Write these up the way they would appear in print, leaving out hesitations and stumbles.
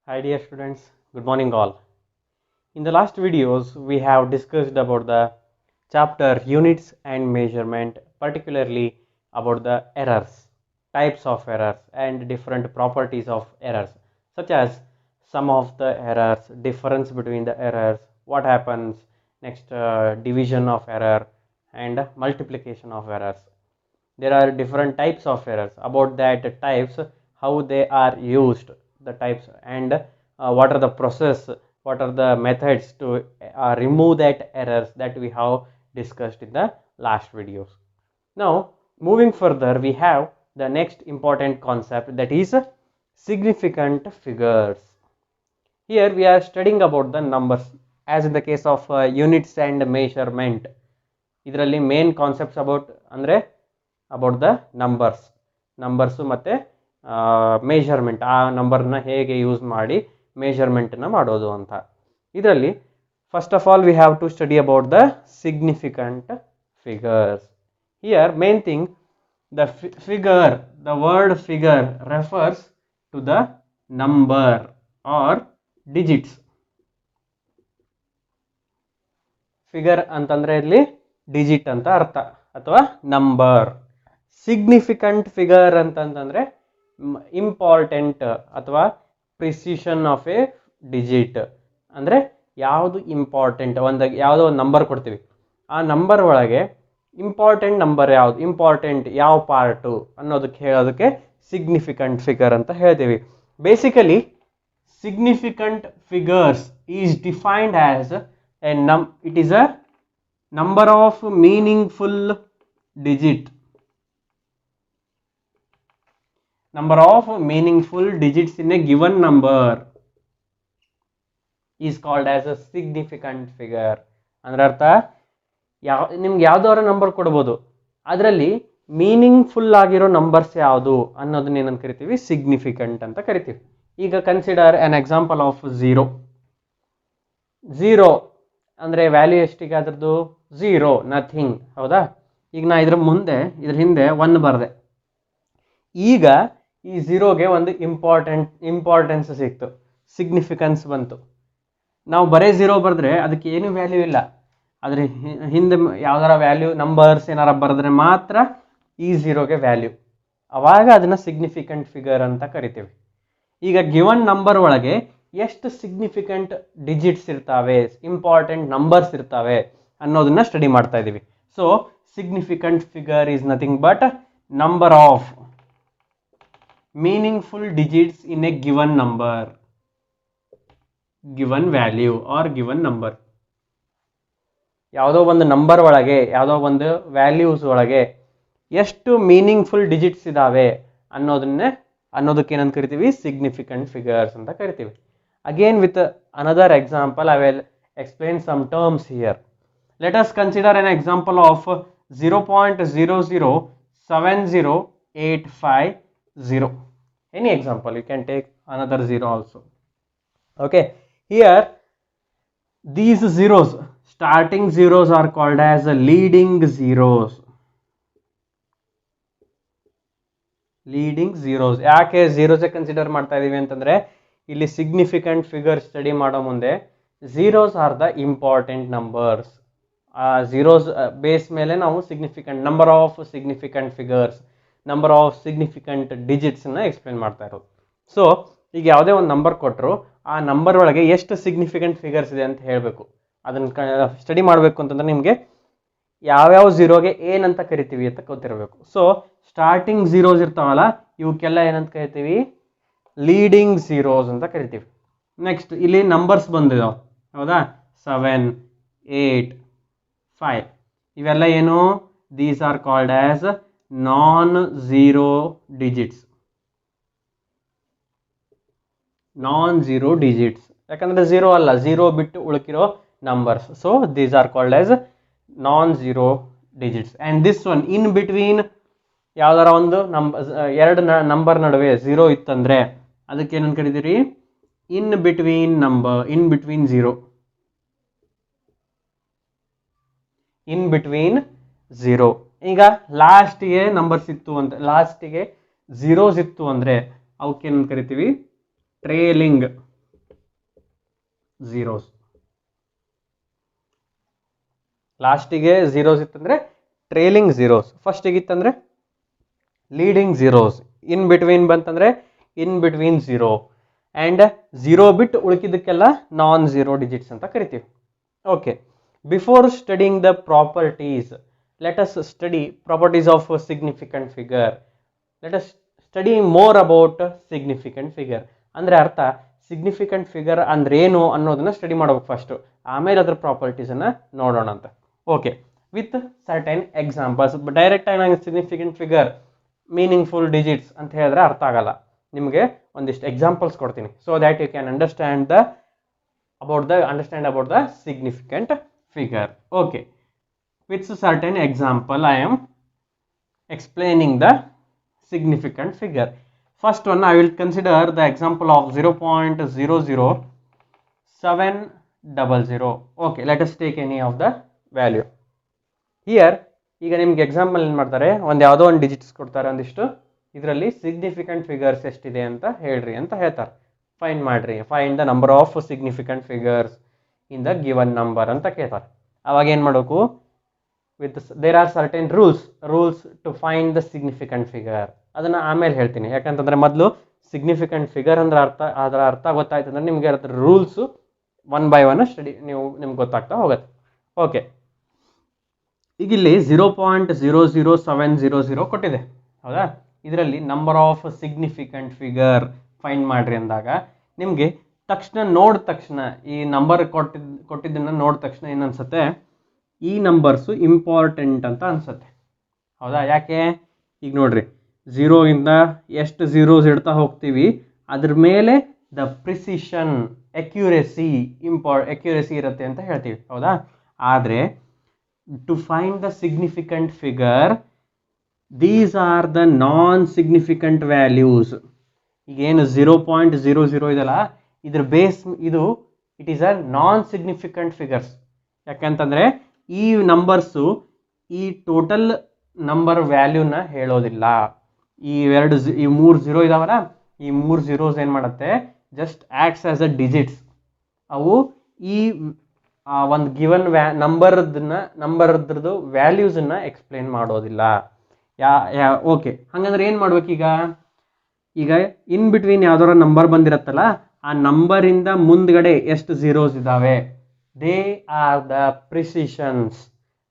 Hi dear students, good morning all. In the last videos we have discussed about the chapter units and measurement, particularly about the errors, types of errors and different properties of errors such as sum of the errors, difference between the errors, what happens, next division of error and multiplication of errors. There are different types of errors. About that types, how they are used, the types, and what are the process, what are the methods to remove that errors that we have discussed in the last videos. Now moving further, we have the next important concept, that is significant figures. Here we are studying about the numbers, as in the case of units and measurement. ಇದರಲ್ಲಿ main concepts about the numbers ಮತ್ತು measurement, ಆ ನಂಬರ್ನ ಹೇಗೆ use ಮಾಡಿ ಮೆಷರ್ಮೆಂಟನ್ನು ಮಾಡೋದು ಅಂತ. ಇದರಲ್ಲಿ first of all we have to study about the significant figures. Here main thing, the figure, the word figure refers to the number or digits. Figure ಅಂತಂದರೆ ಇಲ್ಲಿ ಡಿಜಿಟ್ ಅಂತ ಅರ್ಥ ಅಥವಾ ನಂಬರ್. ಸಿಗ್ನಿಫಿಕೆಂಟ್ ಫಿಗರ್ ಅಂತಂತಂದರೆ ಇಂಪಾರ್ಟೆಂಟ್ ಅಥವಾ precision of a digit. ಅಂದರೆ ಯಾವುದು important, ಯಾವುದೋ ಒಂದು ನಂಬರ್ ಕೊಡ್ತೀವಿ, ಆ ನಂಬರ್ ಒಳಗೆ ಇಂಪಾರ್ಟೆಂಟ್ ನಂಬರ್ ಯಾವುದು, ಇಂಪಾರ್ಟೆಂಟ್ ಯಾವ ಪಾರ್ಟು ಅನ್ನೋದಕ್ಕೆ ಹೇಳೋದಕ್ಕೆ ಸಿಗ್ನಿಫಿಕೆಂಟ್ ಫಿಗರ್ ಅಂತ ಹೇಳ್ತೀವಿ. Basically significant figures is defined as it is a number of meaningful digits in a given number is called as a significant figure. ಅಂದ್ರೆ ಅರ್ಥ, ನಿಮ್ಗೆ ಯಾವ್ದಾದ್ರು ನಂಬರ್ ಕೊಡ್ಬೋದು, ಅದರಲ್ಲಿ ಮೀನಿಂಗ್ಫುಲ್ ಆಗಿರೋ ನಂಬರ್ಸ್ ಯಾವುದು ಅನ್ನೋದನ್ನ ಏನಂತ ಕರಿತೀವಿ, ಸಿಗ್ನಿಫಿಕೆಂಟ್ ಅಂತ ಕರಿತೀವಿ. ಈಗ consider an example of zero. ಅಂದರೆ ವ್ಯಾಲ್ಯೂ ಎಷ್ಟಿಗೆ ಅದ್ರದ್ದು, ಝೀರೋ, ನಥಿಂಗ್, ಹೌದಾ? ಈಗ ನಾ ಇದ್ರ ಹಿಂದೆ 1 ಬರೆದೆ. ಈಗ ಈ ಝೀರೋಗೆ ಒಂದು ಇಂಪಾರ್ಟೆನ್ಸ್ ಸಿಕ್ತು, ಸಿಗ್ನಿಫಿಕೆನ್ಸ್ ಬಂತು. ನಾವು ಬರೇ ಝೀರೋ ಬರೆದ್ರೆ ಅದಕ್ಕೆ ಏನು ವ್ಯಾಲ್ಯೂ ಇಲ್ಲ, ಆದರೆ ಹಿಂದೆ ಯಾವ್ದಾರ ವ್ಯಾಲ್ಯೂ ನಂಬರ್ಸ್ ಏನಾರ ಬರೆದ್ರೆ ಮಾತ್ರ ಈ ಝೀರೋಗೆ ವ್ಯಾಲ್ಯೂ, ಅವಾಗ ಅದನ್ನು ಸಿಗ್ನಿಫಿಕೆಂಟ್ ಫಿಗರ್ ಅಂತ ಕರಿತೀವಿ. ಈಗ ಗಿವನ್ ನಂಬರ್ ಒಳಗೆ ಎಷ್ಟು ಸಿಗ್ನಿಫಿಕೆಂಟ್ ಡಿಜಿಟ್ಸ್ ಇರ್ತಾವೆ, ಇಂಪಾರ್ಟೆಂಟ್ ನಂಬರ್ಸ್ ಇರ್ತಾವೆ ಅನ್ನೋದನ್ನ ಸ್ಟಡಿ ಮಾಡ್ತಾ ಇದ್ದೀವಿ. So significant figure is nothing but number of meaningful digits in a given number, given value are given number. ಯಾವುದೋ ಒಂದು ನಂಬರ್ ಒಳಗೆ, ಯಾವುದೋ ಒಂದು ವ್ಯಾಲ್ಯೂಸ್ ಒಳಗೆ ಎಷ್ಟು ಮೀನಿಂಗ್ಫುಲ್ ಡಿಜಿಟ್ಸ್ ಇದಾವೆ ಅನ್ನೋದಕ್ಕೆ ಏನಂತ ಕರಿತೀವಿ, ಸಿಗ್ನಿಫಿಕೆಂಟ್ ಫಿಗರ್ಸ್ ಅಂತ ಕರಿತೀವಿ. Again with another example, I will explain some terms here. Let us consider an example of 0.0070850. Any example, you can take another 0 also. Okay, here these zeros, starting zeros are called as leading zeros. ಯಾಕೆ ಝೀರೋಸೇ consider ಮಾಡ್ತಾ ಇದೀವಿ ಅಂತಂದ್ರೆ, ಇಲ್ಲಿ significant figure study ಮಾಡೋ ಮುಂದೆ zeros are the important numbers. ಆ zeros base ಮೇಲೆ ನಾವು number of significant figures, number of significant ಡಿಜಿಟ್ಸ್ನ ಎಕ್ಸ್ಪ್ಲೇನ್ ಮಾಡ್ತಾ ಇರೋದು. ಸೊ ಈಗ ಯಾವುದೇ ಒಂದು ನಂಬರ್ ಕೊಟ್ಟರು, ಆ ನಂಬರ್ ಒಳಗೆ ಎಷ್ಟು ಸಿಗ್ನಿಫಿಕೆಂಟ್ ಫಿಗರ್ಸ್ ಇದೆ ಅಂತ ಹೇಳಬೇಕು. ಅದನ್ನು ಸ್ಟಡಿ ಮಾಡಬೇಕು ಅಂತಂದ್ರೆ ನಿಮಗೆ ಯಾವ್ಯಾವ ಝೀರೋಗೆ ಏನಂತ ಕರಿತೀವಿ ಅಂತ ಗೊತ್ತಿರಬೇಕು. ಸೊ ಸ್ಟಾರ್ಟಿಂಗ್ ಝೀರೋಸ್ ಇರ್ತಾವಲ್ಲ, ಇವಕ್ಕೆಲ್ಲ ಏನಂತ ಕರಿತೀವಿ, ಲೀಡಿಂಗ್ ಝೀರೋಸ್ ಅಂತ ಕರಿತೀವಿ. ನೆಕ್ಸ್ಟ್ ಇಲ್ಲಿ ನಂಬರ್ಸ್ ಬಂದಿದಾವೆ, ಹೌದಾ, 7, 8, 5, ಇವೆಲ್ಲ ಏನು, these are called as non zero digits. ಯಾಕಂದ್ರೆ ಝೀರೋ ಅಲ್ಲ, ಝೀರೋ ಬಿಟ್ಟು ಉಳಿಕಿರೋ numbers. So these are called as non zero digits. And this one in between, ಯಾವ್ದಾರ ಒಂದು ಎರಡು ನಂಬರ್ ನಡುವೆ ಝೀರೋ ಇತ್ತಂದ್ರೆ ಅದಕ್ಕೆ ಏನಂತ ಕರಿತೀರಿ, ಇನ್ ಬಿಟ್ವೀನ್ ಝೀರೋ. ಈಗ ಲಾಸ್ಟಿಗೆ ನಂಬರ್ಸ್ ಇತ್ತು ಅಂತ, ಲಾಸ್ಟಿಗೆ ಝೀರೋಸ್ ಇತ್ತು ಅಂದ್ರೆ ಅವಕ್ಕೆ ಏನಂತ ಕರಿತೀವಿ, ಟ್ರೇಲಿಂಗ್ ಝೀರೋಸ್. ಲಾಸ್ಟಿಗೆ ಝೀರೋಸ್ ಇತ್ತಂದ್ರೆ ಟ್ರೇಲಿಂಗ್ ಝೀರೋಸ್, ಫಸ್ಟಿಗೆ ಇತ್ತಂದ್ರೆ ಲೀಡಿಂಗ್ ಝೀರೋಸ್, ಇನ್ ಬಿಟ್ವೀನ್ ಬಂತಂದ್ರೆ in between zero, and zero ಬಿಟ್ ಉಳಿಕಿದ್ದಕ್ಕೆಲ್ಲ ನಾನ್ ಝೀರೋ ಡಿಜಿಟ್ಸ್ ಅಂತ ಕರಿತೀವಿ. Okay, before studying the properties, let us study properties of significant figure. Let us study more about significant figure. ಅಂದರೆ ಅರ್ಥ significant figure ಅಂದ್ರೆ ಏನು ಅನ್ನೋದನ್ನ ಸ್ಟಡಿ ಮಾಡ್ಬೇಕು ಫಸ್ಟ್, ಆಮೇಲೆ ಅದ್ರ ಪ್ರಾಪರ್ಟೀಸನ್ನು ನೋಡೋಣ ಅಂತ. Okay, with certain examples. Direct ಆಗಿ ನಂಗೆ ಸಿಗ್ನಿಫಿಕೆಂಟ್ ಫಿಗರ್ ಮೀನಿಂಗ್ಫುಲ್ ಡಿಜಿಟ್ಸ್ ಅಂತ ಹೇಳಿದ್ರೆ ಅರ್ಥ ಆಗಲ್ಲ. ನಿಮಗೆ ಒಂದಿಷ್ಟು ಎಕ್ಸಾಂಪಲ್ಸ್ ಕೊಡ್ತೀನಿ, so that you can understand about the significant figure. Okay, with certain example I am explaining the significant figure. First one, I will consider the example of 0.00700. Okay, let us take any of the value. Here, ಈಗ ನಿಮ್ಗೆ example ಏನು ಮಾಡ್ತಾರೆ, ಒಂದು ಯಾವುದೋ ಒಂದು digits ಕೊಡ್ತಾರೆ, ಒಂದಿಷ್ಟು ಇದರಲ್ಲಿ ಸಿಗ್ನಿಫಿಕೆಂಟ್ ಫಿಗರ್ಸ್ ಎಷ್ಟಿದೆ ಅಂತ ಹೇಳ್ರಿ ಅಂತ ಹೇಳ್ತಾರೆ. ಫೈಂಡ್ ಮಾಡ್ರಿ, find the number of significant figures in the given number ಅಂತ ಕೇಳ್ತಾರೆ. ಅವಾಗ ಏನು ಮಾಡಬೇಕು, there are certain rules to find the significant figure. ಅದನ್ನು ಆಮೇಲೆ ಹೇಳ್ತೀನಿ, ಯಾಕಂತಂದರೆ ಮೊದಲು ಸಿಗ್ನಿಫಿಕೆಂಟ್ ಫಿಗರ್ ಅಂದ್ರೆ ಅದರ ಅರ್ಥ ಗೊತ್ತಾಯ್ತು ಅಂದರೆ ನಿಮಗೆ ಅದರ rules one by one study ನಿಮ್ಗೆ ಗೊತ್ತಾಗ್ತಾ ಹೋಗುತ್ತೆ. ಓಕೆ, ಈಗ ಇಲ್ಲಿ 0.00700 ಕೊಟ್ಟಿದೆ, ಹೌದಾ? ಇದರಲ್ಲಿ number of significant figure find ಮಾಡ್ರಿ ಅಂದಾಗ ನಿಮಗೆ ನೋಡಿದ ತಕ್ಷಣ ಈ ನಂಬರ್ ಕೊಟ್ಟಿದ್ದನ್ನು ನೋಡಿದ ತಕ್ಷಣ ಏನನ್ಸುತ್ತೆ, ಈ ನಂಬರ್ಸು ಇಂಪಾರ್ಟೆಂಟ್ ಅಂತ ಅನ್ಸುತ್ತೆ, ಹೌದಾ? ಯಾಕೆ? ಈಗ ನೋಡ್ರಿ, 0 ಇಂದ ಎಷ್ಟು ಝೀರೋಸ್ ಇಡ್ತಾ ಹೋಗ್ತೀವಿ ಅದ್ರ ಮೇಲೆ ದ ಪ್ರಿಸಿಷನ್, ಅಕ್ಯುರೆಸಿ ಇರುತ್ತೆ ಅಂತ ಹೇಳ್ತೀವಿ, ಹೌದಾ? ಆದರೆ to find the significant figure, these are the non significant values. ಈಗೇನು 0.00 ಇದೆಲ್ಲ, ಇದ್ರ ಬೇಸ್ ಇದು it is a non significant figures. ಯಾಕಂತಂದರೆ ಈ ನಂಬರ್ಸು ಈ ಟೋಟಲ್ ನಂಬರ್ ವ್ಯಾಲ್ಯೂನ ಹೇಳೋದಿಲ್ಲ. ಈ 3 ಝೀರೋ ಇದಾವಲ್ಲ, ಈ 3 ಝೀರೋಸ್ ಏನು ಮಾಡುತ್ತೆ, ಜಸ್ಟ್ ಆ್ಯಕ್ಟ್ಸ್ ಆಸ್ ಅ ಡಿಜಿಟ್ಸ್. ಅವು ಈ ಒಂದು ಗಿವನ್ ನಂಬರ್ದು ವ್ಯಾಲ್ಯೂಸನ್ನು ಎಕ್ಸ್ಪ್ಲೇನ್ ಮಾಡೋದಿಲ್ಲ. ಓಕೆ, ಹಾಗಂದ್ರೆ ಏನು ಮಾಡ್ಬೇಕೀಗ? ಈಗ ಇನ್ ಬಿಟ್ವೀನ್ ಯಾವ್ದಾರ ನಂಬರ್ ಬಂದಿರತ್ತಲ್ಲ, ಆ ನಂಬರಿಂದ ಮುಂದ್ಗಡೆ ಎಷ್ಟು ಝೀರೋಸ್ ಇದ್ದಾವೆ, they are the precisions,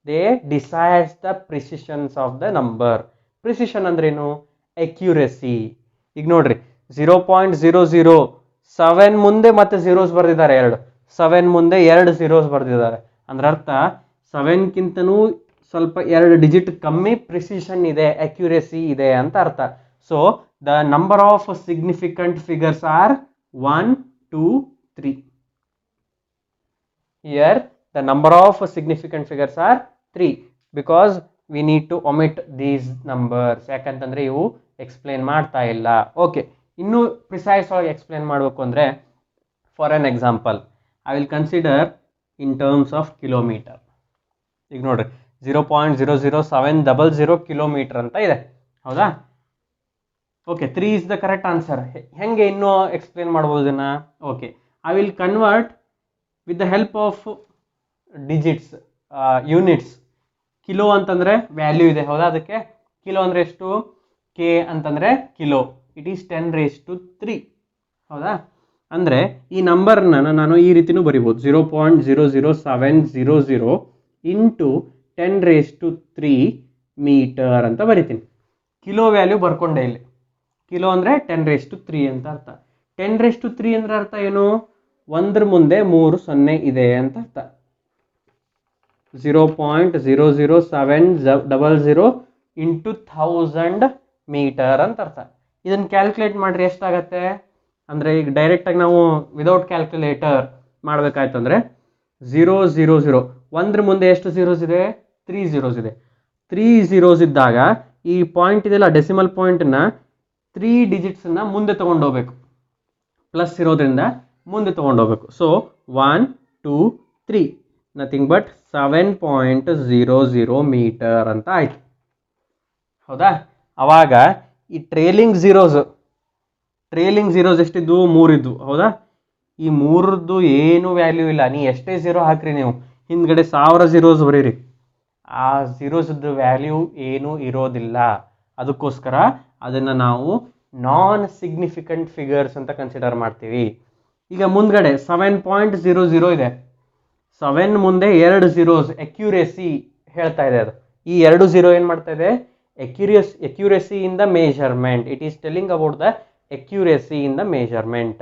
they decides the precisions of the number. Precision ಅಂದ್ರೇನು? accuracy. ಈಗ ನೋಡ್ರಿ, 0.007 ಮುಂದೆ ಮತ್ತೆ ಝೀರೋಸ್ ಬರ್ದಿದ್ದಾರೆ, 7 ಮುಂದೆ 2 ಝೀರೋಸ್ ಬರ್ದಿದ್ದಾರೆ. ಅಂದ್ರೆ ಅರ್ಥ 7ಕ್ಕಿಂತನೂ ಸ್ವಲ್ಪ 2 ಡಿಜಿಟ್ ಕಮ್ಮಿ ಪ್ರಿಸಿಷನ್ ಇದೆ, ಅಕ್ಯುರೆಸಿ ಇದೆ ಅಂತ ಅರ್ಥ. So the number of significant figures are 1, 2, 3. Here the number of significant figures are 3 because we need to omit these numbers. ಯಾಕಂತಂದ್ರೆ ಇವು ಎಕ್ಸ್ಪ್ಲೇನ್ ಮಾಡ್ತಾ ಇಲ್ಲ. ಓಕೆ, ಇನ್ನೂ ಪ್ರಿಸೈಸ್ ಆಗಿ ಎಕ್ಸ್ಪ್ಲೇನ್ ಮಾಡಬೇಕು ಅಂದರೆ, for an example I will consider in terms of kilometre. ಈಗ ನೋಡ್ರಿ, 0.00700 ಕಿಲೋಮೀಟರ್ ಅಂತ ಇದೆ, ಹೌದಾ? Okay, 3 is the correct answer. ಹೆಂಗೆ ಇನ್ನೂ ಎಕ್ಸ್ಪ್ಲೇನ್ ಮಾಡ್ಬೋದು ಇದನ್ನ? Okay, I will convert with the help of digits, units. Kilo ಅಂತಂದ್ರೆ ವ್ಯಾಲ್ಯೂ ಇದೆ, ಹೌದಾ? ಅದಕ್ಕೆ ಕಿಲೋ ಅಂದ್ರೆ ಎಷ್ಟು? ಕೆ ಅಂತಂದ್ರೆ ಕಿಲೋ, ಇಟ್ ಈಸ್ 10⁻³ ಹೌದಾ? ಅಂದ್ರೆ ಈ ನಂಬರ್ನ ನಾನು ಈ ರೀತಿನೂ ಬರಿಬೋದು, 0.00700 ಇಂಟು 10⁻³ ಮೀಟರ್ ಅಂತ ಬರಿತೀನಿ. ಕಿಲೋ ವ್ಯಾಲ್ಯೂ ಬರ್ಕೊಂಡೆ ಇಲ್ಲಿ. ಕಿಲೋ ಅಂದ್ರೆ 10⁻³ ಅಂತ ಅರ್ಥ. 10⁻³ ಅಂದ್ರೆ ಅರ್ಥ ಏನು? 1 ಮುಂದೆ 3 0 ಇದೆ ಅಂತ ಅರ್ಥ. 0.00700 ಇಂಟು 1000 ಮೀಟರ್ ಅಂತ ಅರ್ಥ. ಇದನ್ನು ಕ್ಯಾಲ್ಕುಲೇಟ್ ಮಾಡ್ರಿ, ಎಷ್ಟಾಗತ್ತೆ ಅಂದರೆ ಈಗ ಡೈರೆಕ್ಟಾಗಿ ನಾವು ವಿದೌಟ್ ಕ್ಯಾಲ್ಕುಲೇಟರ್ ಮಾಡಬೇಕಾಯ್ತು ಅಂದರೆ 000 1 ಮುಂದೆ ಎಷ್ಟು ಝೀರೋಸ್ ಇದೆ? 3 ಝೀರೋಸ್ ಇದೆ. 3 ಝೀರೋಸ್ ಇದ್ದಾಗ ಈ ಪಾಯಿಂಟ್ ಇದೆಲ್ಲ, ಡೆಸಿಮಲ್ ಪಾಯಿಂಟನ್ನು 3 ಡಿಜಿಟ್ಸನ್ನು ಮುಂದೆ ತೊಗೊಂಡು ಹೋಗ್ಬೇಕು, ಪ್ಲಸ್ ಇರೋದ್ರಿಂದ ಮುಂದೆ ತೊಗೊಂಡೋಗ್ಬೇಕು. ಸೊ 1, 2, 3 ನಥಿಂಗ್ ಬಟ್ 7.00 ಮೀಟರ್ ಅಂತ ಆಯ್ತು, ಹೌದಾ? ಅವಾಗ ಈ ಟ್ರೇಲಿಂಗ್ ಝೀರೋಸ್ ಎಷ್ಟಿದ್ವು? 3 ಇದ್ವು, ಹೌದಾ? ಈ ಮೂರದ್ದು ಏನು ವ್ಯಾಲ್ಯೂ ಇಲ್ಲ. ನೀವು ಎಷ್ಟೇ ಝೀರೋ ಹಾಕ್ರಿ, ನೀವು ಹಿಂದ್ಗಡೆ 1000 ಝೀರೋಸ್ ಬರೀರಿ, ಆ ಝೀರೋಸ್ದು ವ್ಯಾಲ್ಯೂ ಏನೂ ಇರೋದಿಲ್ಲ. ಅದಕ್ಕೋಸ್ಕರ ಅದನ್ನು ನಾವು ನಾನ್ ಸಿಗ್ನಿಫಿಕೆಂಟ್ ಫಿಗರ್ಸ್ ಅಂತ ಕನ್ಸಿಡರ್ ಮಾಡ್ತೀವಿ. ಈಗ ಮುಂದ್ಗಡೆ 7.00 ಇದೆ. 7 ಮುಂದೆ 2 ಝೀರೋಸ್, ಅಕ್ಯುರೇಸಿ ಹೇಳ್ತಾ ಇದೆ. ಅದು ಈ 2 ಝೀರೋ ಏನು ಮಾಡ್ತಾ ಇದೆ? accuracy in the measurement. It is telling about the accuracy in the measurement,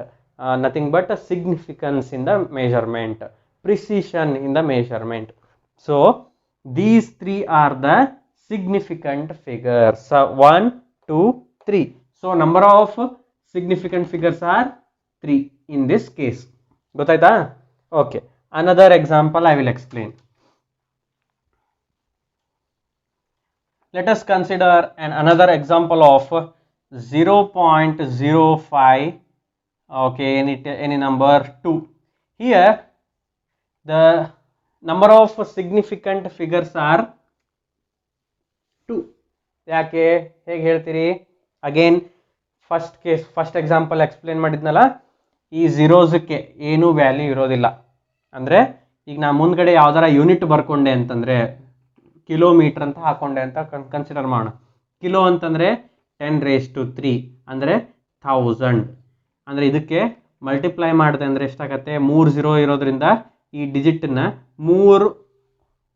nothing but a significance in the measurement, precision in the measurement. So these three are the significant figures, 1 2 3. So number of significant figures are 3 in this case. Gotaita? Okay, another example I will explain. Let us consider another example of 0.05, okay, any number 2. Here the number of significant figures are 2. ಯಾಕೆ ಹೇಗೆ ಹೇಳ್ತೀರಿ? Again first example explain ಮಾಡಿದ್ನಲ್ಲ, ಈ ಝೀರೋಸ್ಗೆ ಏನೂ value ಇರೋದಿಲ್ಲ. ಅಂದರೆ ಈಗ ನಾ ಮುಂದ್ಗಡೆ ಯಾವ್ದಾರ ಯೂನಿಟ್ ಬರ್ಕೊಂಡೆ ಅಂತಂದರೆ, ಕಿಲೋಮೀಟರ್ ಅಂತ ಹಾಕೊಂಡೆ ಅಂತ ಕನ್ಸಿಡರ್ ಮಾಡೋಣ. ಕಿಲೋ ಅಂತಂದರೆ 10⁻³ ಅಂದರೆ 1000. ಅಂದರೆ ಇದಕ್ಕೆ ಮಲ್ಟಿಪ್ಲೈ ಮಾಡಿದೆ ಅಂದರೆ ಎಷ್ಟಾಗತ್ತೆ? 3 ಝೀರೋ ಇರೋದ್ರಿಂದ ಈ ಡಿಜಿಟನ್ನ 3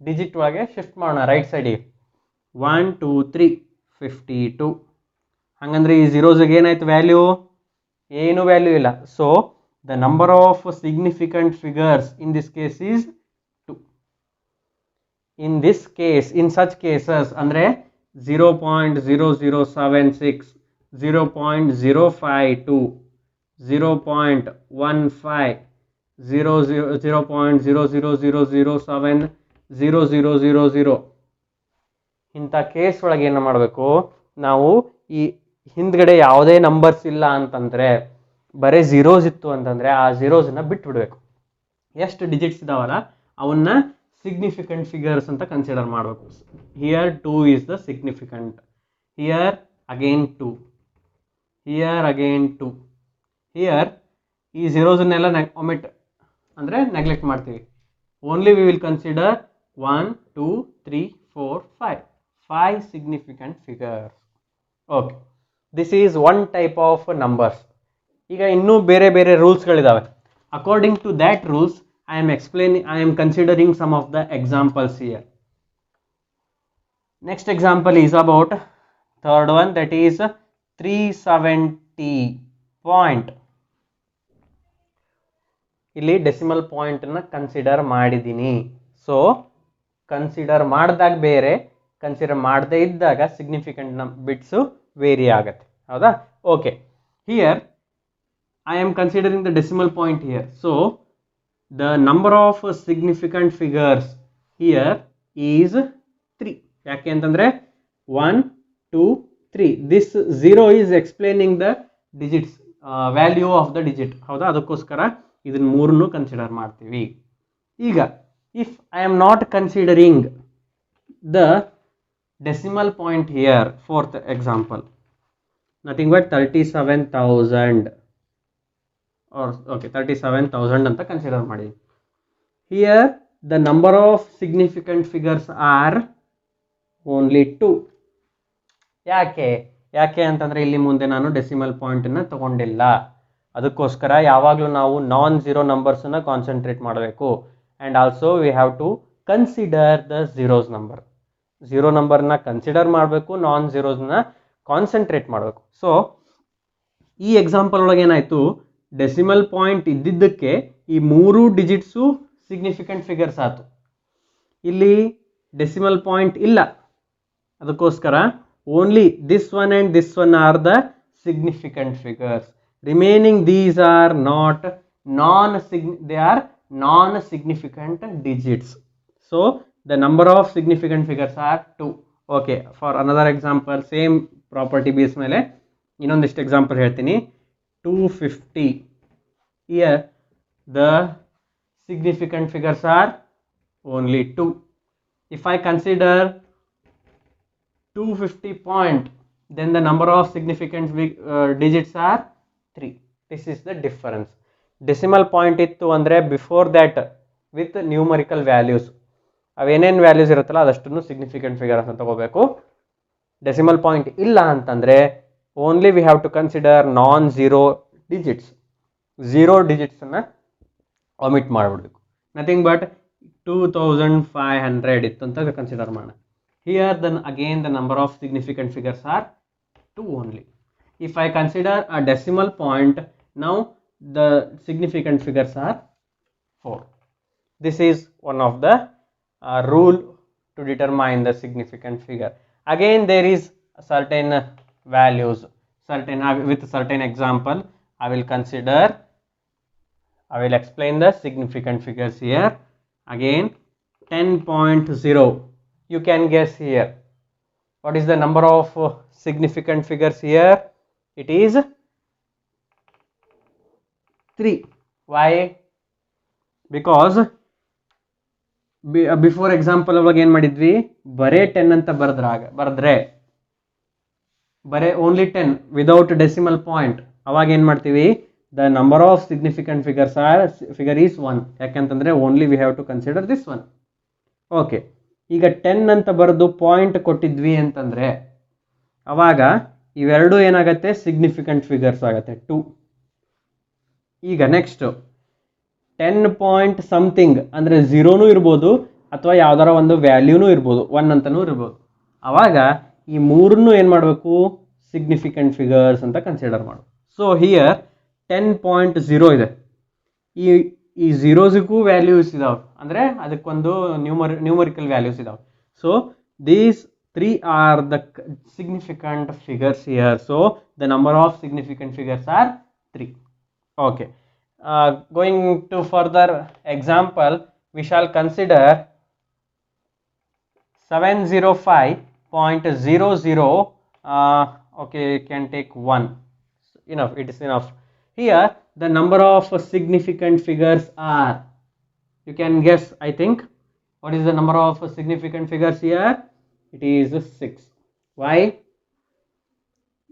ಡಿಜಿಟ್ ಒಳಗೆ ಶಿಫ್ಟ್ ಮಾಡೋಣ ರೈಟ್ ಸೈಡಿಗೆ. 1 2 3 52. ಹಾಗಂದ್ರೆ ಈ ಝೀರೋಸ್ಗೆ ಏನಾಯ್ತು ವ್ಯಾಲ್ಯೂ? ಏನು ವ್ಯಾಲ್ಯೂ ಇಲ್ಲ. So the number of significant figures in this case is 2. in this case, in such cases, andre 0.0076, 0.052, 0.15, 0.00007, 0000 ಇಂಥ ಕೇಸ್ ಒಳಗೆ ಏನು ಮಾಡಬೇಕು ನಾವು? ಈ ಹಿಂದ್ಗಡೆ ಯಾವುದೇ ನಂಬರ್ಸ್ ಇಲ್ಲ ಅಂತಂದರೆ, ಬರೀ ಝೀರೋಸ್ ಇತ್ತು ಅಂತಂದರೆ ಆ ಝೀರೋಸನ್ನ ಬಿಟ್ಬಿಡ್ಬೇಕು. ಎಷ್ಟು ಡಿಜಿಟ್ಸ್ ಇದಾವಲ್ಲ ಅವನ್ನ ಸಿಗ್ನಿಫಿಕೆಂಟ್ ಫಿಗರ್ಸ್ ಅಂತ ಕನ್ಸಿಡರ್ ಮಾಡಬೇಕು. Here 2 is the significant, here again 2, here again 2. Here ಈ ಝೀರೋಸನ್ನೆಲ್ಲ ಒಮಿಟ್ ಅಂದರೆ ನೆಗ್ಲೆಕ್ಟ್ ಮಾಡ್ತೀವಿ. Only we will consider 1 2 3 4 5 significant figures. Okay, this is one type of numbers. ಈಗ ಇನ್ನೂ ಬೇರೆ ಬೇರೆ ರೂಲ್ಸ್ಗಳಿದ್ದಾವೆ. According to that rules I am considering some of the examples here. Next example is about third one, that is 370 point. ಇಲ್ಲಿ decimal point ಅನ್ನ consider ಮಾಡಿದ್ದೀನಿ. So consider ಮಾಡಿದಾಗ ಬೇರೆ, ಕನ್ಸಿಡರ್ ಮಾಡದೇ ಇದ್ದಾಗ ಸಿಗ್ನಿಫಿಕೆಂಟ್ ಬಿಟ್ಸು ವೇರಿ ಆಗುತ್ತೆ. ಹೌದಾ? Okay, here I am considering the decimal point here. So the number of significant figures here is 3. ಯಾಕೆ ಅಂತಂದ್ರೆ 1 2 3. this 0 is explaining the digits, value of the digit. ಹೌದಾ? ಅದಕ್ಕೋಸ್ಕರ ಇದನ್ನ ಮೂರನ್ನು ಕನ್ಸಿಡರ್ ಮಾಡ್ತೀವಿ. ಈಗ if I am not considering the decimal point here, fourth example, nothing but 37,000 or okay 37,000 ಅಂತ consider ಮಾಡಿ. Here the number of significant figures are only 2. ಯಾಕೆ ಅಂತಂದ್ರೆ ಇಲ್ಲಿ ಮುಂದೆ ನಾನು ಡೆಸಿಮಲ್ ಪಾಯಿಂಟ್ ಅನ್ನ ತಗೊಂಡಿಲ್ಲ. ಅದಕ್ಕೋಸ್ಕರ ಯಾವಾಗಲೂ ನಾವು ನಾನ್ ಝೀರೋ ನಂಬರ್ಸ್ ಅನ್ನ ಕಾನ್ಸಂಟ್ರೇಟ್ ಮಾಡಬೇಕು. And also we have to consider the zeros number. Zero ನಂಬರ್ನ ಕನ್ಸಿಡರ್ ಮಾಡಬೇಕು, ನಾನ್ ಝೀರೋಸ್ನ ಕಾನ್ಸಂಟ್ರೇಟ್ ಮಾಡಬೇಕು. ಸೊ ಈ ಎಕ್ಸಾಂಪಲ್ ಒಳಗೆ ಏನಾಯ್ತು, ಡೆಸಿಮಲ್ ಪಾಯಿಂಟ್ ಇದ್ದಿದ್ದಕ್ಕೆ ಈ 3 ಡಿಜಿಟ್ಸು ಸಿಗ್ನಿಫಿಕೆಂಟ್ ಫಿಗರ್ಸ್ ಆಯ್ತು. ಇಲ್ಲಿ ಡೆಸಿಮಲ್ ಪಾಯಿಂಟ್ ಇಲ್ಲ, ಅದಕ್ಕೋಸ್ಕರ only this one and this one are the significant figures. Remaining these are not they are non-significant digits. So the number of significant figures are 2. Okay, for another example, same property base ಮೇಲೆ ಇನ್ನೊಂದಿಷ್ಟು example ಹೇಳ್ತೀನಿ. 250. Here the significant figures are only 2. If I consider 250 point, then the number of significant digits are 3. This is the difference. Decimal point ಇತ್ತು ಅಂದರೆ before that with numerical values ಅವೇನೇನು values ಇರುತ್ತಲ್ಲ ಅದಷ್ಟನ್ನು significant figures ಅಂತ ತಗೋಬೇಕು. Decimal point ಇಲ್ಲ ಅಂತಂದರೆ only we have to consider non zero digits, zero ಡಿಜಿಟ್ಸನ್ನು ಒಮಿಟ್ ಮಾಡಿಬಿಡ್ಬೇಕು. ನಥಿಂಗ್ ಬಟ್ 2500 ಇತ್ತು ಅಂತ ಕನ್ಸಿಡರ್ ಮಾಡೋಣ. Here then again the number of significant figures are 2 only. If I consider a decimal point, now the significant figures are 4. This is one of the rule to determine the significant figure. Again there is certain values, certain with certain example I will explain the significant figures here. Again 10.0, you can guess here what is the number of significant figures here. It is 3. Why? Because before example ಅವಾಗ ಏನು ಮಾಡಿದ್ವಿ, ಬರೇ 10 ಅಂತ ಬರೆದ್ರೆ ಬರೇ only 10 without decimal point, ಅವಾಗ ಏನು ಮಾಡ್ತೀವಿ, the number of significant figure is 1. ಯಾಕೆಂತಂದರೆ only we have to consider this one. Okay, ಈಗ 10 ಅಂತ ಬರೆದು ಪಾಯಿಂಟ್ ಕೊಟ್ಟಿದ್ವಿ ಅಂತಂದರೆ ಅವಾಗ ಇವೆರಡು ಏನಾಗುತ್ತೆ, ಸಿಗ್ನಿಫಿಕೆಂಟ್ ಫಿಗರ್ಸ್ ಆಗುತ್ತೆ 2. ಈಗ ನೆಕ್ಸ್ಟ್ 10 ಪಾಯಿಂಟ್ ಸಮಥಿಂಗ್ ಅಂದರೆ ಝೀರೋನೂ ಇರ್ಬೋದು ಅಥವಾ ಯಾವ್ದಾರ ಒಂದು ವ್ಯಾಲ್ಯೂನೂ ಇರ್ಬೋದು, 1 ಅಂತಲೂ ಇರ್ಬೋದು. ಆವಾಗ ಈ ಮೂರನ್ನು ಏನು ಮಾಡಬೇಕು, ಸಿಗ್ನಿಫಿಕೆಂಟ್ ಫಿಗರ್ಸ್ ಅಂತ ಕನ್ಸಿಡರ್ ಮಾಡು. ಸೊ ಹಿಯರ್ 10.0 ಇದೆ, ಈ ಝೀರೋಸಿಗೂ ವ್ಯಾಲ್ಯೂಸ್ ಇದಾವೆ, ಅಂದರೆ ಅದಕ್ಕೊಂದು ನ್ಯೂಮರಿಕಲ್ ವ್ಯಾಲ್ಯೂಸ್ ಇದಾವೆ. So these 3 are the significant figures here. So the number of significant figures are 3. Okay, going to further example, we shall consider 705.00. Okay, you can take 1. Enough, it is enough. Here the number of significant figures are, you can guess, I think. What is the number of significant figures here? It is 6. Why?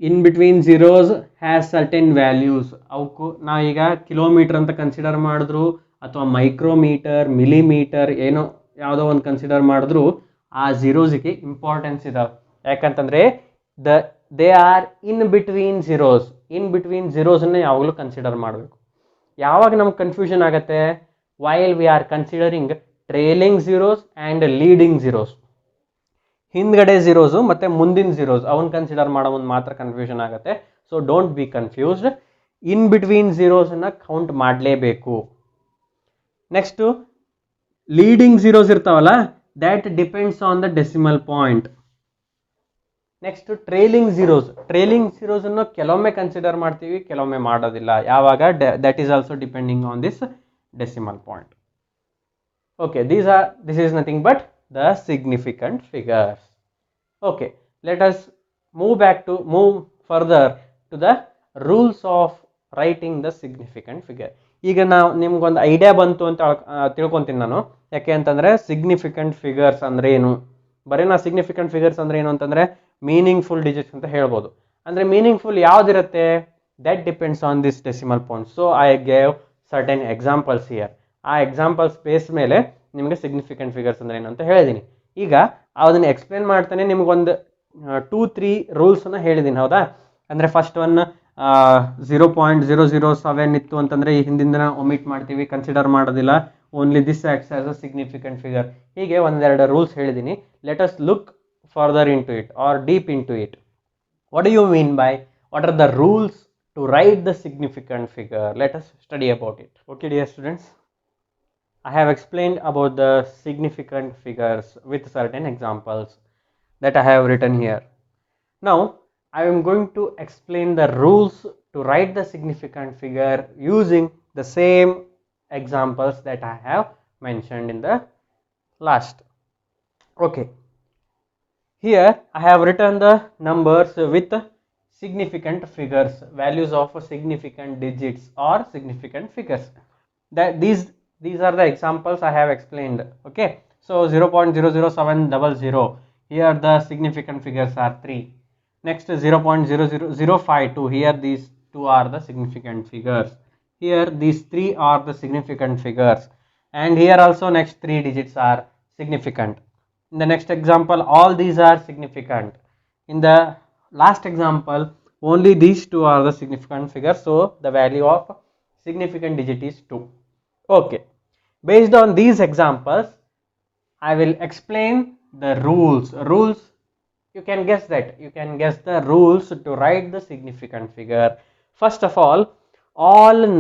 In between zeros has certain values. ಅವಕ್ಕೂ ನಾ ಈಗ kilometre ಅಂತ consider ಮಾಡಿದ್ರು ಅಥವಾ micrometre, millimetre, ಏನೋ ಯಾವುದೋ ಒಂದು consider ಮಾಡಿದ್ರು ಆ ಝೀರೋಸ್ಗೆ ಇಂಪಾರ್ಟೆನ್ಸ್ ಇದಾವೆ. ಯಾಕಂತಂದರೆ ದೇ ಆರ್ ಇನ್ ಬಿಟ್ವೀನ್ ಝೀರೋಸನ್ನು ಯಾವಾಗಲೂ ಕನ್ಸಿಡರ್ ಮಾಡಬೇಕು. ಯಾವಾಗ ನಮ್ಗೆ ಕನ್ಫ್ಯೂಷನ್ ಆಗುತ್ತೆ, while we are considering trailing zeros and leading zeros. ಹಿಂದ್ಗಡೆ ಝೀರೋಸು ಮತ್ತು ಮುಂದಿನ ಝೀರೋಸ್ ಅವನ್ನ ಕನ್ಸಿಡರ್ ಮಾಡೋ ಒಂದು ಮಾತ್ರ ಕನ್ಫ್ಯೂಷನ್ ಆಗುತ್ತೆ. So don't be confused, in between ಝೀರೋಸನ್ನು ಕೌಂಟ್ ಮಾಡಲೇಬೇಕು. ನೆಕ್ಸ್ಟು ಲೀಡಿಂಗ್ ಝೀರೋಸ್ ಇರ್ತಾವಲ್ಲ, that depends on the decimal point. Next trailing ಝೀರೋಸನ್ನು ಕೆಲವೊಮ್ಮೆ ಕನ್ಸಿಡರ್ ಮಾಡ್ತೀವಿ, ಕೆಲವೊಮ್ಮೆ ಮಾಡೋದಿಲ್ಲ. ಯಾವಾಗ? That is also depending on this decimal point. Okay, this is nothing but the significant figures. Okay, let us move further to the rules of writing the significant figure. ಈಗ ನಾವು ನಿಮ್ಗೊಂದು idea ಬಂತು ಅಂತ ತಿಳ್ಕೊತೀನಿ ನಾನು. ಯಾಕೆ ಅಂತಂದರೆ ಸಿಗ್ನಿಫಿಕೆಂಟ್ ಫಿಗರ್ಸ್ ಅಂದರೆ ಏನು, ಬರೀ ನಾ ಸಿಗ್ನಿಫಿಕೆಂಟ್ ಫಿಗರ್ಸ್ ಅಂದರೆ ಏನು ಅಂತಂದರೆ ಮೀನಿಂಗ್ಫುಲ್ ಡಿಜಿಟ್ಸ್ ಅಂತ ಹೇಳ್ಬೋದು. ಅಂದರೆ ಮೀನಿಂಗ್ಫುಲ್ ಯಾವುದಿರುತ್ತೆ, that depends on this decimal point. So I gave certain examples here. ಆ ಎಕ್ಸಾಂಪಲ್ಸ್ ಬೇಸ್ ಮೇಲೆ ನಿಮಗೆ ಸಿಗ್ನಿಫಿಕೆಂಟ್ ಫಿಗರ್ಸ್ ಅಂದರೆ ಏನು ಅಂತ ಹೇಳಿದ್ದೀನಿ. ಈಗ ಅದನ್ನು ಎಕ್ಸ್ಪ್ಲೇನ್ ಮಾಡ್ತಾನೆ ನಿಮ್ಗೊಂದು 2-3 ರೂಲ್ಸನ್ನು ಹೇಳಿದ್ದೀನಿ, ಹೌದಾ? ಅಂದರೆ ಫಸ್ಟ್ ಒನ್ 0.007 ಇತ್ತು ಅಂತಂದರೆ ಈ ಹಿಂದಿಂದ ಒಮಿಟ್ ಮಾಡ್ತೀವಿ, ಕನ್ಸಿಡರ್ ಮಾಡೋದಿಲ್ಲ, only this acts as a significant figure. ಹೀಗೆ ಒಂದೆರಡು ರೂಲ್ಸ್ ಹೇಳಿದ್ದೀನಿ. Let us look further into it or deep into it. What do you mean by, what are the rules to write the significant figure? Let us study about it. Okay dear students, I have explained about the significant figures with certain examples that I have written here. Now I am going to explain the rules to write the significant figure using the same examples that I have mentioned in the last. Okay, here I have written the numbers with significant figures, values of significant digits or significant figures. That these are the examples I have explained. Okay, so 0.00700, here the significant figures are 3. Next 0.00052, here these two are the significant figures. here these three are the significant figures, and here also next three digits are significant. In the next example, all these are significant. In the last example, only these two are the significant figures, so the value of significant digit is 2. Okay, based on these examples, I will explain the rules. You can guess that. You can guess the rules to write the significant figure. First of all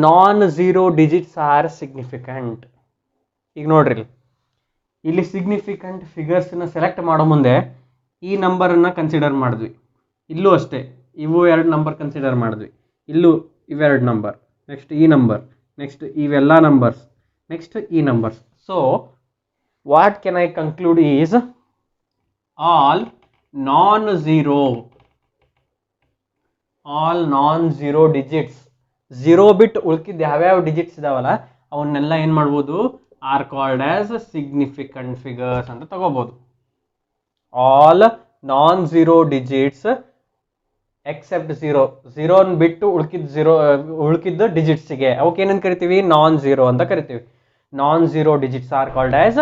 non-zero digits are significant. ಈಗ ನೋಡ್ರಿ, ಇಲ್ಲಿ significant ಫಿಗರ್ಸ್ನ select ಮಾಡೋ ಮುಂದೆ ಈ ನಂಬರನ್ನು consider ಮಾಡಿದ್ವಿ, ಇಲ್ಲೂ ಅಷ್ಟೇ ಇವು ಎರಡು ನಂಬರ್ ಕನ್ಸಿಡರ್ ಮಾಡಿದ್ವಿ, ಇಲ್ಲೂ ಇವೆರಡು ನಂಬರ್, ನೆಕ್ಸ್ಟ್ ಈ ನಂಬರ್, ನೆಕ್ಸ್ಟ್ ಇವೆಲ್ಲ ನಂಬರ್ಸ್, ನೆಕ್ಸ್ಟ್ ಈ numbers. So what can I conclude is all non-zero digits, zero ಬಿಟ್ ಉಳ್ಕಿದ್ದು ಯಾವ್ಯಾವ ಡಿಜಿಟ್ಸ್ ಇದಾವಲ್ಲ ಅವನ್ನೆಲ್ಲ ಏನು ಮಾಡ್ಬೋದು, are called as significant figures ಅಂತ ತಗೋಬಹುದು. ಆಲ್ non-zero digits ಎಕ್ಸೆಪ್ಟ್ ಝೀರೋನ್ ಬಿಟ್ಟು ಉಳ್ಕಿದ್ದು ಡಿಜಿಟ್ಸ್ಗೆ ಅವಕ್ಕೆ ಏನಂತ ಕರಿತೀವಿ, non-zero ಅಂತ ಕರಿತೀವಿ. non-zero digits are called as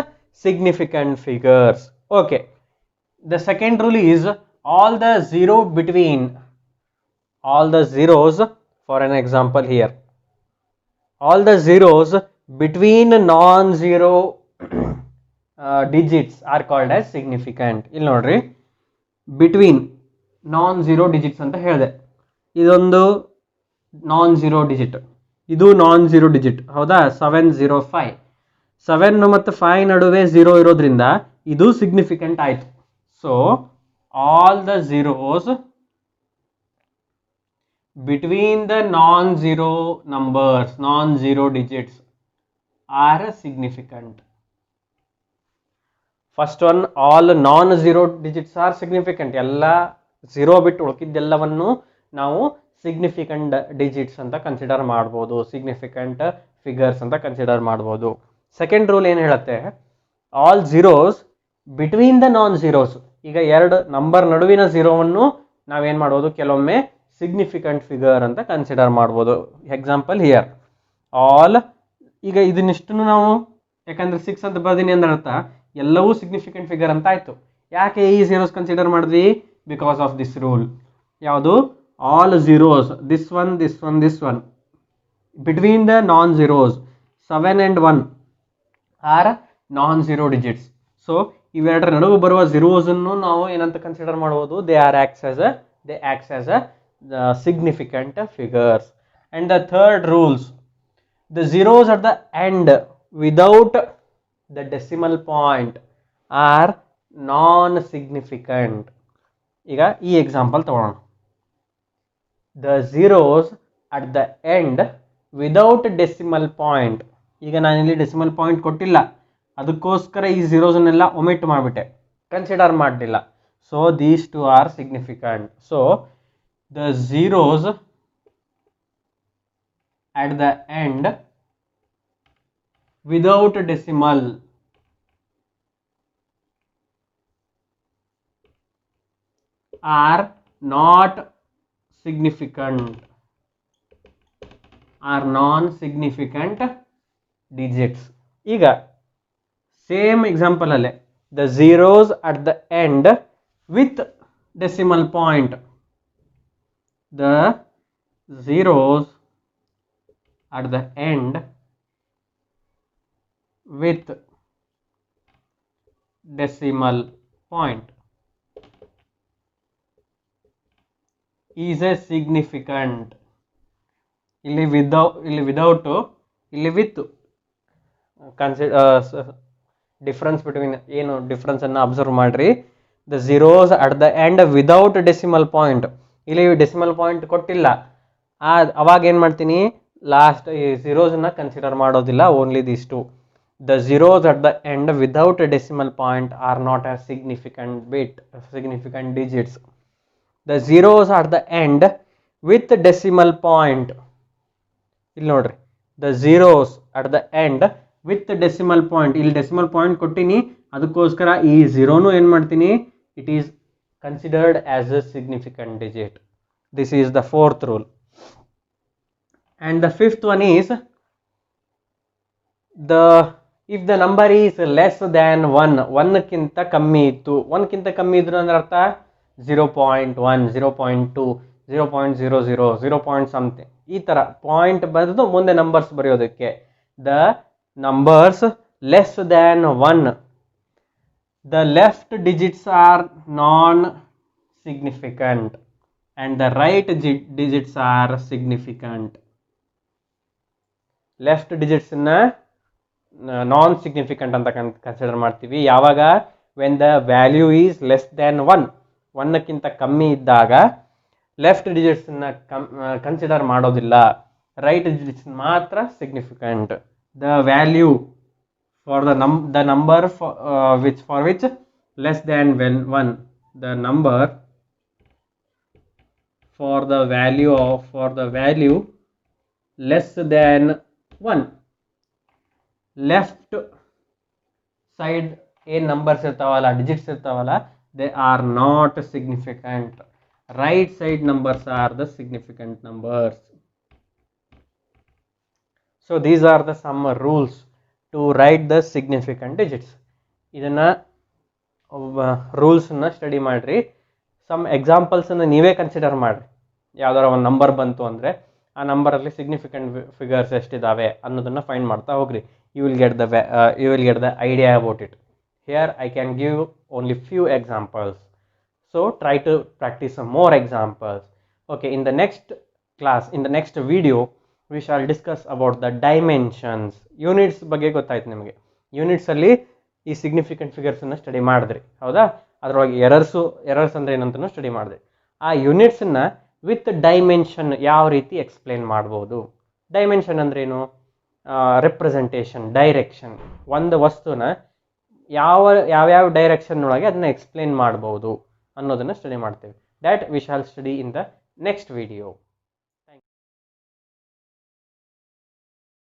significant figures. Okay, the second rule is all the zeros, for an example here, all the zeros between non-zero digits are called as significant. ಇಲ್ಲಿ ನೋಡ್ರಿ, between non-zero digits ಅಂತ ಹೇಳಿದೆ, ಇದೊಂದು non-zero digit, ಇದು non-zero digit ಹೌದಾ, 705, 7 ಮತ್ತು 5 ನಡುವೆ 0 ಇರೋದ್ರಿಂದ ಇದು ಸಿಗ್ನಿಫಿಕೆಂಟ್ ಆಯ್ತು. So all the zeros between the non-zero numbers, non-zero digits are significant. First one, all non-zero digits are significant. ಎಲ್ಲ ಝೀರೋ ಬಿಟ್ಟು ಉಳ್ಕಿದ್ದೆಲ್ಲವನ್ನು ನಾವು ಸಿಗ್ನಿಫಿಕೆಂಟ್ ಡಿಜಿಟ್ಸ್ ಅಂತ ಕನ್ಸಿಡರ್ ಮಾಡ್ಬೋದು, ಸಿಗ್ನಿಫಿಕೆಂಟ್ ಫಿಗರ್ಸ್ ಅಂತ ಕನ್ಸಿಡರ್ ಮಾಡ್ಬೋದು. ಸೆಕೆಂಡ್ ರೂಲ್ ಏನು ಹೇಳುತ್ತೆ, all zeros between the non zeros, ಈಗ ಎರಡು ನಂಬರ್ ನಡುವಿನ ಝೀರೋವನ್ನು ನಾವೇನು ಮಾಡ್ಬೋದು, ಕೆಲವೊಮ್ಮೆ ಸಿಗ್ನಿಫಿಕೆಂಟ್ ಫಿಗರ್ ಅಂತ ಕನ್ಸಿಡರ್ ಮಾಡ್ಬೋದು. ಎಕ್ಸಾಂಪಲ್ ಹಿಯರ್ ಆಲ್, ಈಗ ಇದನ್ನಿಷ್ಟನ್ನು ನಾವು ಯಾಕಂದ್ರೆ 6 ಅಂತ ಬರ್ದೀನಿ ಅಂದ್ರೆ ಅರ್ಥ ಎಲ್ಲವೂ ಸಿಗ್ನಿಫಿಕೆಂಟ್ ಫಿಗರ್ ಅಂತ ಆಯ್ತು. ಯಾಕೆ ಈ ಝೀರೋಸ್ ಕನ್ಸಿಡರ್ ಮಾಡಿದ್ವಿ, ಬಿಕಾಸ್ ಆಫ್ ದಿಸ್ ರೂಲ್. ಯಾವುದು, all zeros, this one between the non zeros 7 and 1 are non-zero digits. So ಇವೆರಡರ ನಡುವೆ ಬರುವ ಝೀರೋಸ್ ಅನ್ನು ನಾವು ಏನಂತ ಕನ್ಸಿಡರ್ ಮಾಡ್ಬೋದು, they acts as a the significant figures. And the third rules, the zeros at the end without the decimal point are non-significant. ಈಗ ಈ example ತಗೊಳ್ಳೋಣ, the zeros at the end without decimal point. ಈಗ ನಾನಿಲ್ಲಿ decimal point ಕೊಟ್ಟಿಲ್ಲ, ಅದಕ್ಕೋಸ್ಕರ ಈ ಝೀರೋಸನ್ನೆಲ್ಲ omit ಮಾಡಿಬಿಟ್ಟೆ, ಕನ್ಸಿಡರ್ ಮಾಡಲಿಲ್ಲ. So these two are significant. So the zeros at the end without decimal are not significant, are non-significant digits. ಈಗ same example ಅಲ್ಲೇ the zeros at the end with decimal point, the zeros at the end with decimal point is a significant. ಇಲ್ಲಿ without, ಇಲ್ಲಿ with. Difference between ಏನು difference ಅನ್ನು observe ಮಾಡ್ರಿ. The zeros at the end without decimal point, ಇಲ್ಲಿ decimal point ಕೊಟ್ಟಿಲ್ಲ, ಅವಾಗ ಏನು ಮಾಡ್ತೀನಿ, ಲಾಸ್ಟ್ ಈ ಝೀರೋಸ್ನ ಕನ್ಸಿಡರ್ ಮಾಡೋದಿಲ್ಲ, only these two. The zeros at the end without decimal point are not a significant digits. The zeros at the end with decimal point, ಇಲ್ಲಿ ನೋಡ್ರಿ, the zeros at the end with decimal point, ಇಲ್ಲಿ decimal point ಕೊಟ್ಟಿನಿ, ಅದಕ್ಕೋಸ್ಕರ ಈ ಝೀರೋನು ಏನು ಮಾಡ್ತೀನಿ, it is considered as a significant digit. This is the fourth rule. and the fifth one is if the number is less than 1 ಕ್ಕಿಂತ ಕಮ್ಮಿ ಇತ್ತು, 1 ಕ್ಕಿಂತ ಕಮ್ಮಿ ಇದ್ರು ಅಂದ್ರೆ ಅರ್ಥ 0.1 0.2 0.00 0. something ಈ ತರ ಪಾಯಿಂಟ್ ಬರೆದು ಮುಂದೆ ನಂಬರ್ಸ್ ಬರೆಯೋದಕ್ಕೆ. The numbers less than 1, the left digits are non-significant and the right digits are significant. Left digits ನ ನಾನ್ ಸಿಗ್ನಿಫಿಕೆಂಟ್ ಅಂತ ಕನ್ಸಿಡರ್ ಮಾಡ್ತೀವಿ ಯಾವಾಗ when the value is less than 1 ಕ್ಕಿಂತ ಕಮ್ಮಿ ಇದ್ದಾಗ ಲೆಫ್ಟ್ ಡಿಜಿಟ್ಸ್ ನ ಕನ್ಸಿಡರ್ ಮಾಡೋದಿಲ್ಲ, ರೈಟ್ ಡಿಜಿಟ್ಸ್ ಮಾತ್ರ significant. The value for the number for which less than 1, the number for the value less than 1, left side ಏನ್ numbers ಇರ್ತಾವಲ್ಲ, digits ಇರ್ತಾವಲ್ಲ, they are not significant. right side numbers are the significant numbers. so these are the some rules to write the significant digits. ಇದನ್ನ ರೂಲ್ಸ್ನ study ಮಾಡಿರಿ. Some ಎಕ್ಸಾಂಪಲ್ಸನ್ನು ನೀವೇ consider ಮಾಡಿರಿ. ಯಾವ್ದಾರ ಒಂದು number ಬಂತು ಅಂದರೆ ಆ ನಂಬರಲ್ಲಿ ಸಿಗ್ನಿಫಿಕೆಂಟ್ ಫಿಗರ್ಸ್ ಎಷ್ಟಿದ್ದಾವೆ ಅನ್ನೋದನ್ನು ಫೈಂಡ್ ಮಾಡ್ತಾ ಹೋಗ್ರಿ. You will get the idea about it. Here I can give only few examples. So try to practise some more examples. Okay, in the next class, in the next video we shall discuss about the dimensions. Units ಬಗ್ಗೆ ಗೊತ್ತಾಯ್ತು ನಿಮಗೆ. ಯೂನಿಟ್ಸಲ್ಲಿ ಈ significant ಫಿಗರ್ಸನ್ನು study ಮಾಡಿದ್ರಿ, ಹೌದಾ? ಅದರೊಳಗೆ errors ಅಂದರೆ ಏನಂತನೂ study ಮಾಡಿದ್ರಿ. ಆ ಯೂನಿಟ್ಸನ್ನು ವಿತ್ ಡೈಮೆನ್ಷನ್ ಯಾವ ರೀತಿ ಎಕ್ಸ್ಪ್ಲೇನ್ ಮಾಡ್ಬೋದು. ಡೈಮೆನ್ಷನ್ ಅಂದ್ರೇನು? Representation, direction. ಒಂದು ವಸ್ತುನ ಯಾವ್ಯಾವ ಡೈರೆಕ್ಷನ್ ಒಳಗೆ ಅದನ್ನ ಎಕ್ಸ್ಪ್ಲೇನ್ ಮಾಡ್ಬೋದು ಅನ್ನೋದನ್ನು ಸ್ಟಡಿ ಮಾಡ್ತೇವೆ. That we shall study in the next video.